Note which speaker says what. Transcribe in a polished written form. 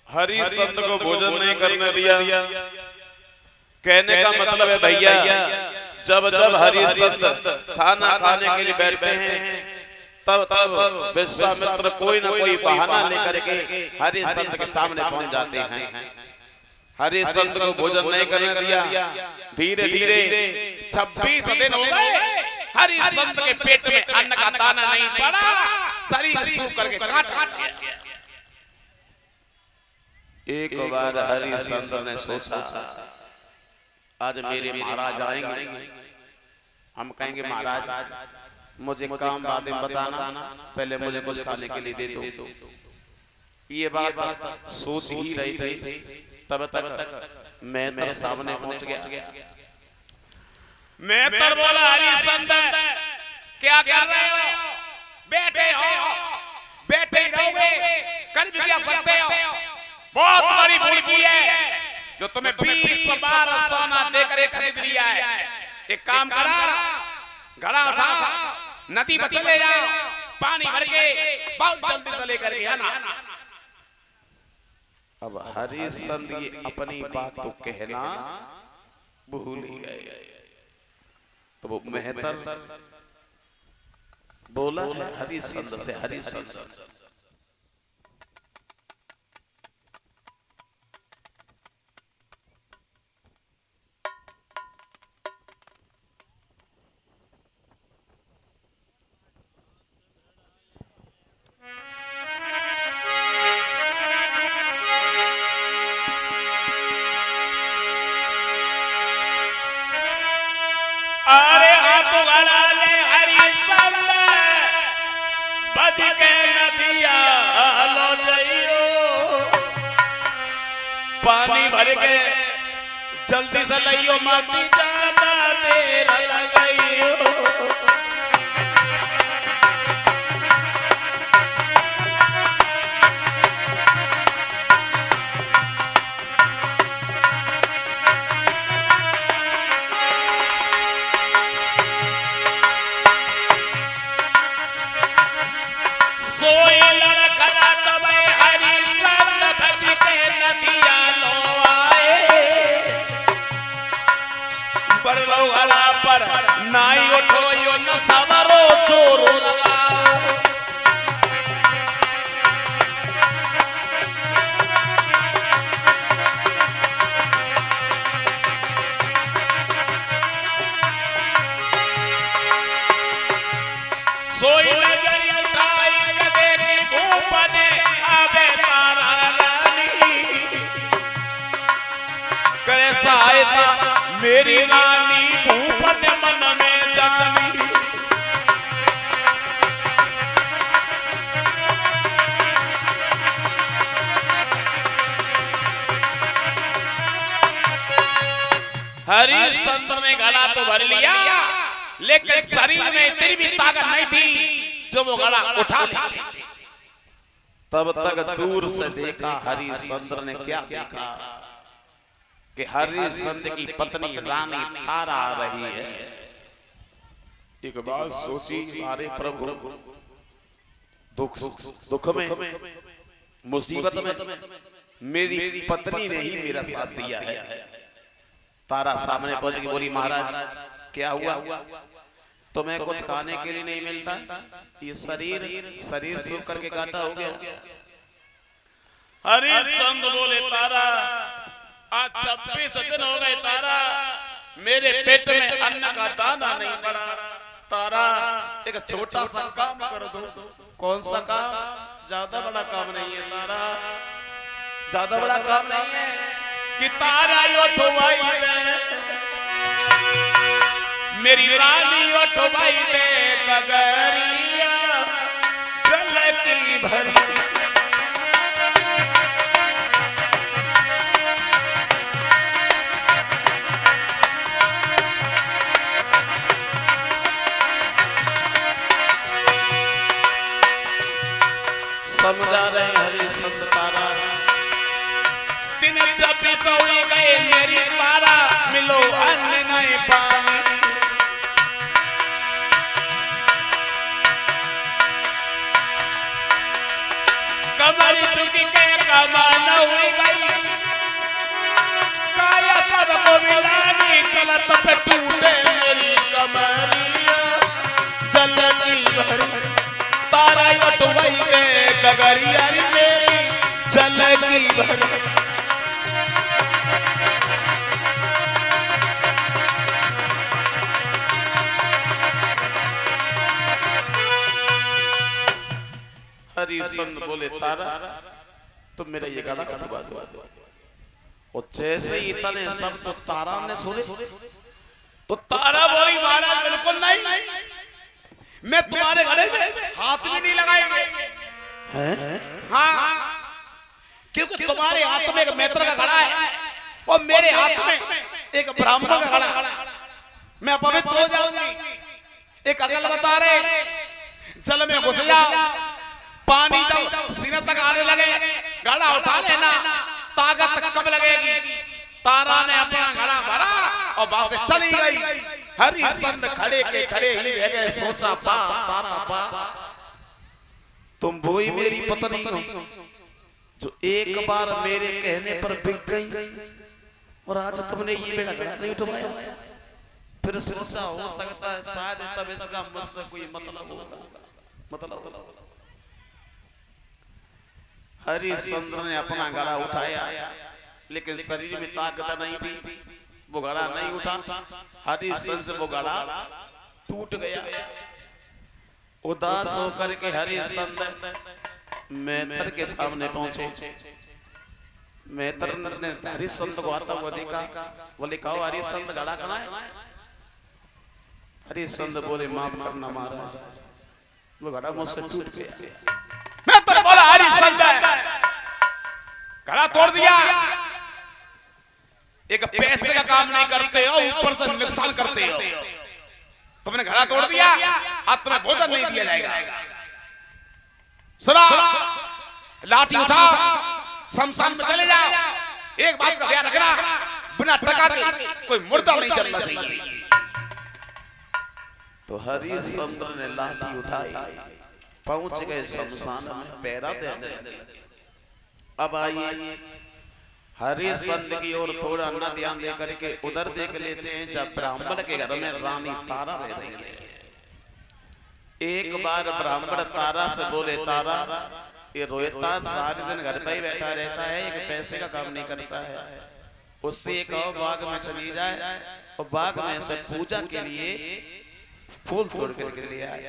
Speaker 1: हरि संत को भोजन नहीं करने दिया। कहने का मतलब है भैया, जब जब हरि संत खाना खाने के लिए बैठते हैं तब तब विश्वामित्र कोई ना कोई बहाना लेकर के हरि संत के सामने पहुंच जाते हैं। हरि संत को भोजन नहीं करने दिया। धीरे धीरे 26 दिन हो गए, हरि संत के पेट में अन्न का दाना नहीं पड़ा, शरीर सूख करके काट गया। एक बार हरि संत ने सोचा आज मेरे महाराज आएंगे, हम कहेंगे महाराज मुझे काम बातें बताना, पहले मुझे कुछ खाने के लिए दे दो। ये बात सोच ही रही थी, तब तक मेहतर सामने पहुंच गया। मेहतर बोला हरि संत क्या कर रहे हो? बैठे हो, बैठे ही रहोगे, कर भी क्या सकते हो? बहुत बड़ी भूल की है जो तुम्हें 20 बार सोना देकर खरीद लिया है। एक काम करा, घड़ा उठा नदी पर चले जाओ, पानी भर के बहुत जल्दी से लेकर के आना। अब हरि संत ये अपनी बात तो कहना भूल ही गए। तो वो मेहतर बोला है हरि संत से, हरि संत पानी भर के जल्दी से लइयो, माटी ज्यादा देर लगाइयो। सोई लड़खड़ा तब हरि संत भज के नदिया पर नाई उठो यो न सवरो चोरो। सोई नजरी उठाई कदे की भूपने आवे तारा रानी, करे सहायता मेरी रानी भूपन मन में जानी। हरि संत ने घड़ा तो भर लिया, लेकिन शरीर में इतनी भी ताकत नहीं थी जो वो घड़ा उठा ले। तब तक दूर से देखा हरि संत ने क्या देखा कि हरि संत की पत्नी रानी तारा आ रही है। एक बात सोची, अरे प्रभु दुख में मुसीबत में मेरी पत्नी ने ही मेरा साथ दिया है। तारा सामने पहुंच के बोली महाराज क्या हुआ? तुम्हें कुछ खाने के लिए नहीं मिलता? ये शरीर सूख करके घाटा हो गया। हरि संत बोले तारा आज 26 दिन हो गए तारा, मेरे पेट में अन्न का दाना नहीं पड़ा। तारा एक छोटा सा काम कर दो। कौन सा काम? ज्यादा बड़ा काम नहीं है तारा, ज्यादा बड़ा काम नहीं है कि तारा उठवाई दे मेरी रानी, उठवाई दे गगरिया जल की भरी। समझा रहे हरि संत तारा, दिन 26 हो गए मेरी तारा, मिलो अन्न नहीं पानी। कमर चुकी के कमान हुई विलानी चलत पे टूटे मेरी कमरिया जल की भरी तारा अटवाई दे गगरिया मेरी जल की भरी। हरिश्चंद्र बोले तारा तुम मेरा ये गाना उठवा दो। और जैसे ही इतने सब तो तारा ने सुने तो तारा बोली महाराज बिल्कुल नहीं, मैं तुम्हारे घड़े में हाथ भी नहीं लगाएंगे। हाँ, क्योंकि तुम्हारे हाथ में एक मैत्र का घड़ा है और मेरे हाथ में एक ब्राह्मण का घड़ा, मैं अपवित्र हो जाऊंगी। एक अकल बता रहे जल में घुस जाओ, पानी जब सीने तक आने लगे घड़ा उठा लेना, ताकत कब लगेगी। तारा ने अपना घड़ा भरा और वहां से चली गई। हरिश्चंद्र खड़े के खड़े ही रह गए। सोचा पा तारा पा तुम वही मेरी पत्नी हो जो एक बार मेरे कहने पर बिक गई और आज तुमने ये मेरा घड़ा नहीं उठवाया। फिर सोचा हो सकता है शायद तब इसका मुझसे कोई मतलब होगा। मतलब हरिश्चंद्र ने अपना घड़ा उठाया लेकिन शरीर में ताकत नहीं थी, वो घड़ा नहीं उठा। हरिश्चंद्र वो घड़ा टूट गया। उदास होकर के हरिश्चंद्र मैत्र के सामने पहुंचे। मैत्र ने हरिश्चंद्र को आता हुआ देखा, बोले कहो हरिश्चंद्र घड़ा कहाँ है। हरिश्चंद्र बोले माफ करना महाराज, वो घड़ा मुझसे टूट गया। मैं तो बोला हरिश्चंद्र घड़ा तोड़ दिया, एक पैसे का काम नहीं करते हो, ऊपर से नुकसान करते हो। तुमने घड़ा तोड़ दिया, आज तुम्हें भोजन नहीं दिया जाएगा। सुना, लाठी उठा शमशान में चले जाओ। एक बात का ध्यान रखना, बिना टका के कोई मुर्दा नहीं चलना चाहिए। तो हरिश्चंद्र ने लाठी उठाई, पहुंच गए शमशान में, पैरा देने लगे। अब आइए हरिश्चंद्र की ओर थोड़ा न ध्यान दे करके उधर देख लेते हैं जब ब्राह्मण के घर में रानी तारा रह रही है। एक बार ब्राह्मण तारा से बोले तारा ये रोहिता सारे दिन घर पे ही बैठा रहता है, एक पैसे का काम नहीं करता है, उससे एक और बाग में चली जाए और बाग में से पूजा के लिए फूल तोड़ करके ले आए।